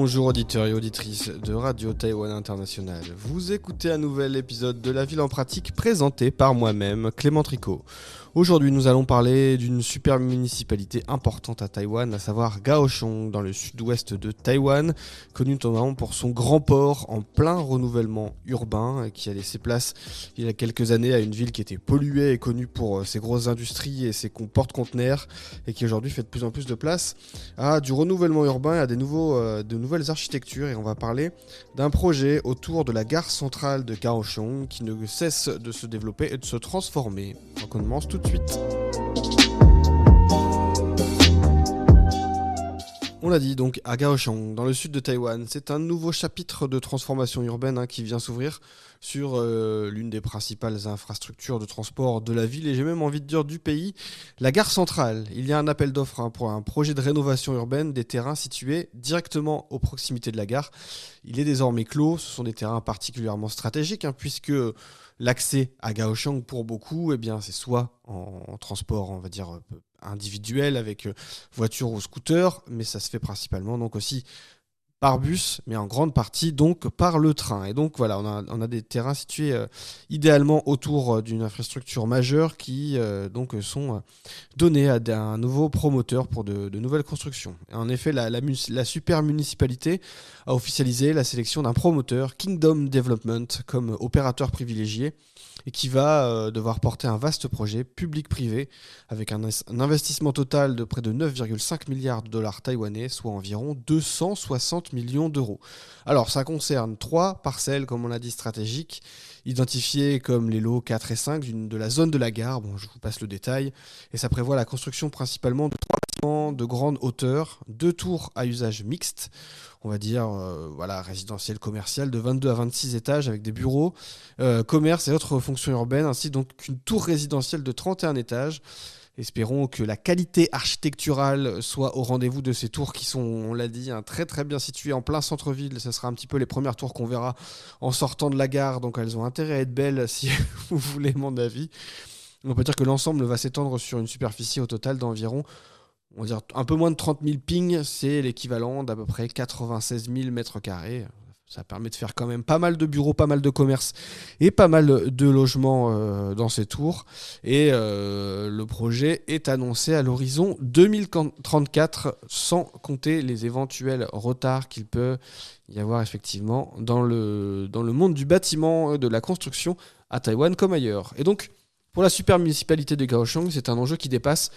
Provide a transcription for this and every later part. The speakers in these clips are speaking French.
Bonjour auditeurs et auditrices de Radio Taïwan International. Vous écoutez un nouvel épisode de La Ville en pratique présenté par moi-même, Clément Tricot. Aujourd'hui, nous allons parler d'une super municipalité importante à Taïwan, à savoir Kaohsiung, dans le sud-ouest de Taïwan, connue notamment pour son grand port en plein renouvellement urbain, qui a laissé place il y a quelques années à une ville qui était polluée et connue pour ses grosses industries et ses porte-conteneurs, et qui aujourd'hui fait de plus en plus de place à du renouvellement urbain et à de nouvelles architectures. Et on va parler d'un projet autour de la gare centrale de Kaohsiung qui ne cesse de se développer et de se transformer. Donc on commence tout de suite. On l'a dit donc à Kaohsiung, dans le sud de Taïwan, c'est un nouveau chapitre de transformation urbaine qui vient s'ouvrir sur l'une des principales infrastructures de transport de la ville et j'ai même envie de dire du pays, la gare centrale. Il y a un appel d'offres pour un projet de rénovation urbaine des terrains situés directement aux proximités de la gare. Il est désormais clos, ce sont des terrains particulièrement stratégiques puisque l'accès à Kaohsiung pour beaucoup, c'est soit en transport, on va dire, individuel avec voiture ou scooter, mais ça se fait principalement donc aussi par bus, mais en grande partie donc par le train. Et donc voilà, on a des terrains situés idéalement autour d'une infrastructure majeure qui donc sont donnés à un nouveau promoteur pour de nouvelles constructions. Et en effet, la super municipalité a officialisé la sélection d'un promoteur, Kingdom Development, comme opérateur privilégié, et qui va devoir porter un vaste projet public-privé avec un investissement total de près de 9,5 milliards de dollars taïwanais, soit environ 260 millions d'euros. Alors, ça concerne 3 parcelles, comme on l'a dit, stratégiques, identifiées comme les lots 4 et 5 de la zone de la gare. Bon, je vous passe le détail. Et ça prévoit la construction principalement de 3 bâtiments de grande hauteur, 2 tours à usage mixte, on va dire résidentiel commercial de 22 à 26 étages avec des bureaux, commerce et autres fonctions urbaines, ainsi donc qu'une tour résidentielle de 31 étages. Espérons que la qualité architecturale soit au rendez-vous de ces tours qui sont, on l'a dit, très très bien situées en plein centre-ville. Ce sera un petit peu les premières tours qu'on verra en sortant de la gare, donc elles ont intérêt à être belles si vous voulez mon avis. On peut dire que l'ensemble va s'étendre sur une superficie au total d'environ, on va dire un peu moins de 30 000 ping, c'est l'équivalent d'à peu près 96 000 mètres carrés. Ça permet de faire quand même pas mal de bureaux, pas mal de commerces et pas mal de logements dans ces tours. Et le projet est annoncé à l'horizon 2034, sans compter les éventuels retards qu'il peut y avoir effectivement dans le monde du bâtiment, de la construction à Taïwan comme ailleurs. Et donc, pour la super municipalité de Kaohsiung, c'est un enjeu qui dépasse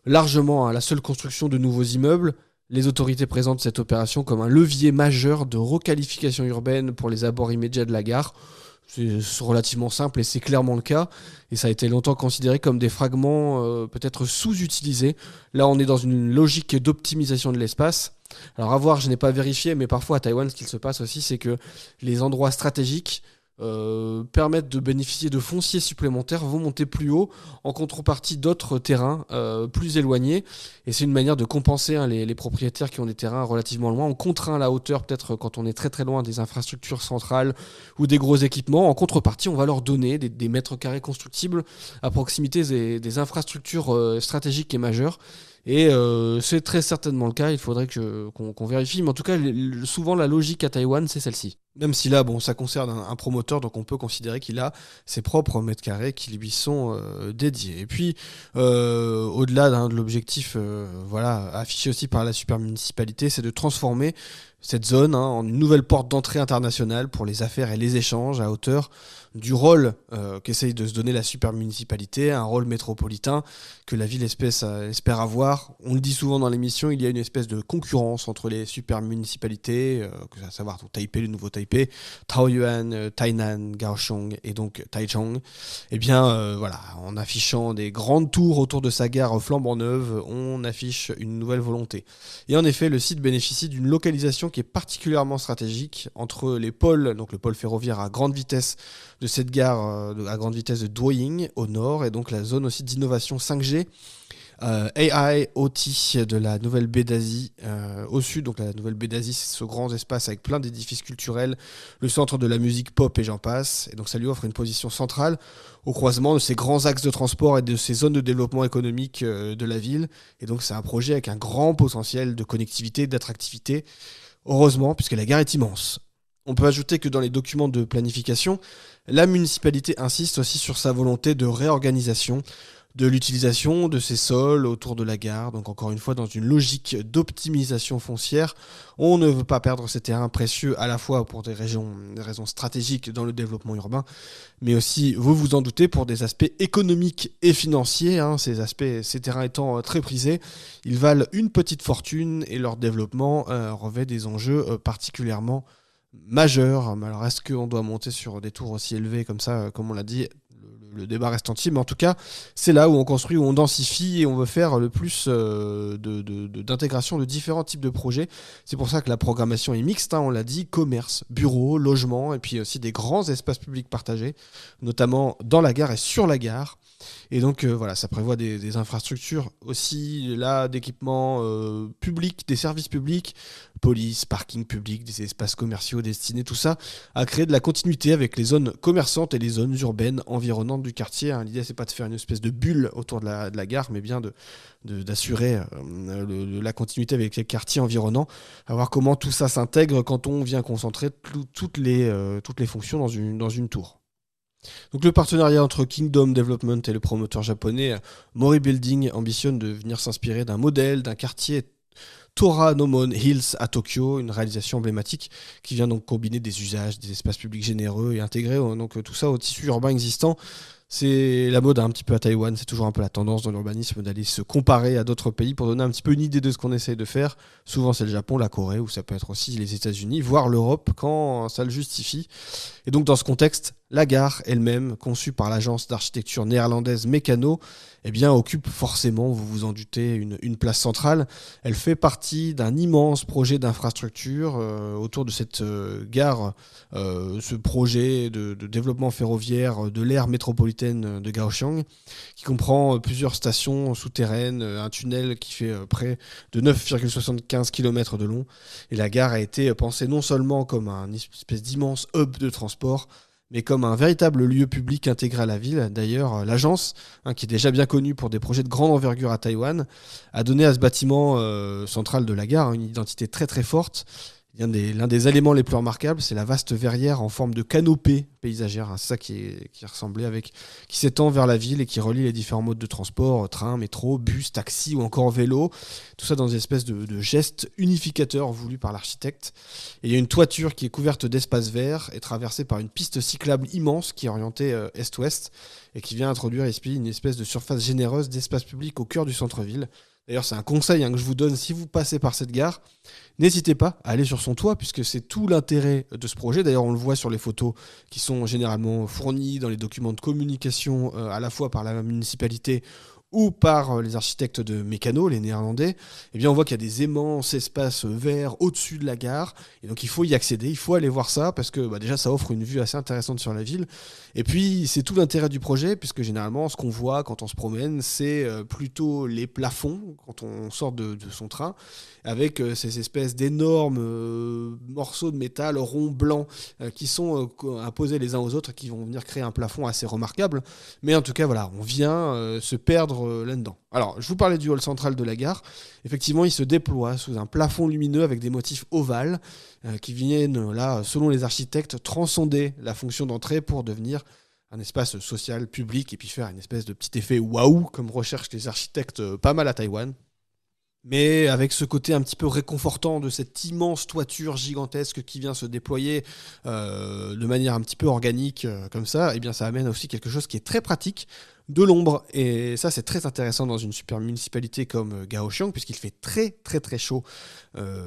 largement la seule construction de nouveaux immeubles. Les autorités présentent cette opération comme un levier majeur de requalification urbaine pour les abords immédiats de la gare. C'est relativement simple et c'est clairement le cas. Et ça a été longtemps considéré comme des fragments peut-être sous-utilisés. Là, on est dans une logique d'optimisation de l'espace. Alors à voir, je n'ai pas vérifié, mais parfois à Taïwan, ce qu'il se passe aussi, c'est que les endroits stratégiques permettent de bénéficier de fonciers supplémentaires, vont monter plus haut en contrepartie d'autres terrains plus éloignés, et c'est une manière de compenser les propriétaires qui ont des terrains relativement loin. On contraint la hauteur peut-être quand on est très très loin des infrastructures centrales ou des gros équipements. En contrepartie, on va leur donner des mètres carrés constructibles à proximité des infrastructures stratégiques et majeures. Et c'est très certainement le cas, il faudrait qu'on vérifie, mais en tout cas souvent la logique à Taïwan c'est celle-ci. Même si là ça concerne un promoteur, donc on peut considérer qu'il a ses propres mètres carrés qui lui sont dédiés. Et puis au-delà de l'objectif affiché aussi par la super municipalité, c'est de transformer cette zone en une nouvelle porte d'entrée internationale pour les affaires et les échanges à hauteur du rôle qu'essaye de se donner la super municipalité, un rôle métropolitain que la ville espère avoir. On le dit souvent dans l'émission, il y a une espèce de concurrence entre les super municipalités, à savoir donc Taipei, le nouveau Taipei, Taoyuan, Tainan, Kaohsiung et donc Taichung. En affichant des grandes tours autour de sa gare flambant neuve, on affiche une nouvelle volonté. Et en effet, le site bénéficie d'une localisation qui est particulièrement stratégique entre les pôles, donc le pôle ferroviaire à grande vitesse de cette gare à grande vitesse de Doying au nord, et donc la zone aussi d'innovation 5G, AI, OT de la Nouvelle Baie d'Asie au sud. Donc la Nouvelle Baie d'Asie, c'est ce grand espace avec plein d'édifices culturels, le centre de la musique pop et j'en passe. Et donc ça lui offre une position centrale au croisement de ces grands axes de transport et de ces zones de développement économique de la ville. Et donc c'est un projet avec un grand potentiel de connectivité, d'attractivité, Heureusement, puisque la gare est immense. On peut ajouter que dans les documents de planification, la municipalité insiste aussi sur sa volonté de réorganisation de l'utilisation de ces sols autour de la gare. Donc encore une fois, dans une logique d'optimisation foncière, on ne veut pas perdre ces terrains précieux à la fois pour des raisons stratégiques dans le développement urbain, mais aussi, vous vous en doutez, pour des aspects économiques et financiers. Ces terrains étant très prisés, ils valent une petite fortune et leur développement revêt des enjeux particulièrement majeurs. Alors est-ce qu'on doit monter sur des tours aussi élevées comme ça, comme on l'a dit? Le débat reste entier, mais en tout cas, c'est là où on construit, où on densifie et on veut faire le plus d'intégration de différents types de projets. C'est pour ça que la programmation est mixte, on l'a dit, commerce, bureaux, logements, et puis aussi des grands espaces publics partagés, notamment dans la gare et sur la gare. Et donc voilà, ça prévoit des infrastructures aussi là d'équipements publics, des services publics, police, parking public, des espaces commerciaux destinés, tout ça, à créer de la continuité avec les zones commerçantes et les zones urbaines environnantes du quartier. L'idée, c'est pas de faire une espèce de bulle autour de la gare, mais bien d'assurer la continuité avec les quartiers environnants, à voir comment tout ça s'intègre quand on vient concentrer toutes les fonctions dans une tour. Donc le partenariat entre Kingdom Development et le promoteur japonais Mori Building ambitionne de venir s'inspirer d'un modèle d'un quartier Toranomon Hills à Tokyo, une réalisation emblématique qui vient donc combiner des usages, des espaces publics généreux et intégrer donc tout ça au tissu urbain existant. C'est la mode un petit peu à Taïwan, c'est toujours un peu la tendance dans l'urbanisme d'aller se comparer à d'autres pays pour donner un petit peu une idée de ce qu'on essaye de faire. Souvent c'est le Japon, la Corée, ou ça peut être aussi les États-Unis, voire l'Europe quand ça le justifie. Et donc dans ce contexte, la gare elle-même, conçue par l'agence d'architecture néerlandaise Mecanoo, occupe forcément, vous vous en doutez, une place centrale. Elle fait partie d'un immense projet d'infrastructure autour de cette gare, ce projet de développement ferroviaire de l'aire métropolitaine de Kaohsiung, qui comprend plusieurs stations souterraines, un tunnel qui fait près de 9,75 km de long. Et la gare a été pensée non seulement comme un espèce d'immense hub de transport, mais comme un véritable lieu public intégré à la ville. D'ailleurs, l'agence, qui est déjà bien connue pour des projets de grande envergure à Taïwan, a donné à ce bâtiment central de la gare une identité très très forte. L'un des éléments les plus remarquables, c'est la vaste verrière en forme de canopée paysagère. C'est ça qui ressemblait qui s'étend vers la ville et qui relie les différents modes de transport, train, métro, bus, taxi ou encore vélo. Tout ça dans une espèce de geste unificateur voulu par l'architecte. Et il y a une toiture qui est couverte d'espaces verts et traversée par une piste cyclable immense qui est orientée est-ouest et qui vient introduire ici une espèce de surface généreuse d'espace public au cœur du centre-ville. D'ailleurs, c'est un conseil que je vous donne si vous passez par cette gare. N'hésitez pas à aller sur son toit, puisque c'est tout l'intérêt de ce projet. D'ailleurs, on le voit sur les photos qui sont généralement fournies dans les documents de communication, à la fois par la municipalité ou par les architectes de Mecanoo, les Néerlandais. On voit qu'il y a des immenses espaces verts au-dessus de la gare. Et donc, il faut y accéder, il faut aller voir ça, parce que déjà, ça offre une vue assez intéressante sur la ville. Et puis, c'est tout l'intérêt du projet, puisque généralement, ce qu'on voit quand on se promène, c'est plutôt les plafonds, quand on sort de son train, avec ces espèces d'énormes morceaux de métal ronds blancs qui sont imposés les uns aux autres, qui vont venir créer un plafond assez remarquable. Mais en tout cas, voilà, on vient se perdre là-dedans. Alors, je vous parlais du hall central de la gare. Effectivement, il se déploie sous un plafond lumineux avec des motifs ovales qui viennent, là, selon les architectes, transcender la fonction d'entrée pour devenir un espace social, public, et puis faire une espèce de petit effet waouh, comme recherchent les architectes pas mal à Taïwan. Mais avec ce côté un petit peu réconfortant de cette immense toiture gigantesque qui vient se déployer de manière un petit peu organique comme ça, ça amène aussi quelque chose qui est très pratique, de l'ombre. Et ça, c'est très intéressant dans une super municipalité comme Kaohsiung, puisqu'il fait très très très chaud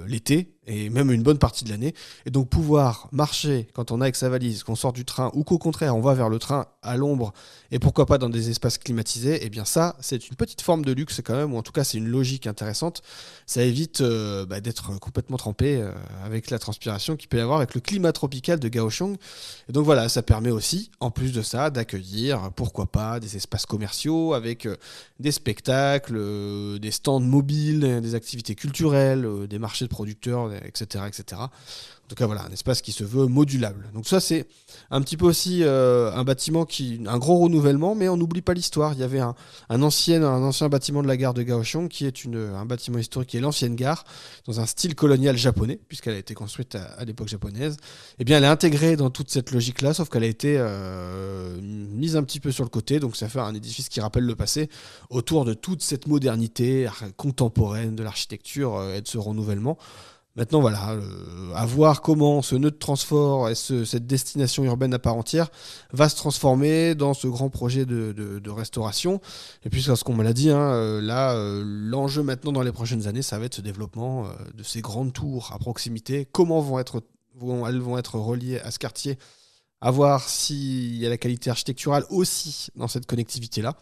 l'été, et même une bonne partie de l'année. Et donc pouvoir marcher quand on a avec sa valise, qu'on sort du train, ou qu'au contraire, on va vers le train à l'ombre, et pourquoi pas dans des espaces climatisés, ça, c'est une petite forme de luxe quand même, ou en tout cas, c'est une logique intéressante. Ça évite d'être complètement trempé avec la transpiration qu'il peut y avoir avec le climat tropical de Kaohsiung. Et donc voilà, ça permet aussi, en plus de ça, d'accueillir, pourquoi pas, des espaces commerciaux avec des spectacles, des stands mobiles, des activités culturelles, des marchés de producteurs, etc., etc. En tout cas, voilà, un espace qui se veut modulable. Donc ça, c'est un petit peu aussi un bâtiment un gros renouvellement, mais on n'oublie pas l'histoire. Il y avait un ancien bâtiment de la gare de Kaohsiung, qui est un bâtiment historique, qui est l'ancienne gare, dans un style colonial japonais, puisqu'elle a été construite à l'époque japonaise. Eh bien, elle est intégrée dans toute cette logique-là, sauf qu'elle a été mise un petit peu sur le côté, donc ça fait un édifice qui rappelle le passé, autour de toute cette modernité contemporaine de l'architecture et de ce renouvellement. Maintenant, voilà, à voir comment ce nœud de transport et cette destination urbaine à part entière va se transformer dans ce grand projet de restauration. Et puis, ce qu'on me l'a dit, l'enjeu maintenant dans les prochaines années, ça va être ce développement de ces grandes tours à proximité. Comment elles vont être reliées à ce quartier, à voir s'il y a la qualité architecturale aussi dans cette connectivité-là.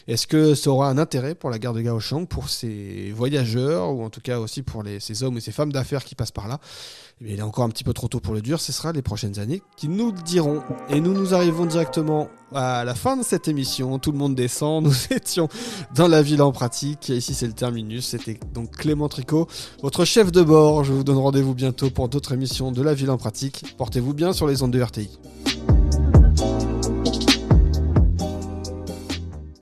Est-ce que ça aura un intérêt pour la gare de Kaohsiung, pour ces voyageurs, ou en tout cas aussi pour ces hommes et ces femmes d'affaires qui passent par là? Eh bien, il est encore un petit peu trop tôt pour le dire, ce sera les prochaines années qui nous le diront. Et nous arrivons directement à la fin de cette émission. Tout le monde descend, nous étions dans la ville en pratique. Ici, c'est le terminus. C'était donc Clément Tricot, votre chef de bord. Je vous donne rendez-vous bientôt pour d'autres émissions de la ville en pratique. Portez-vous bien sur les ondes de RTI.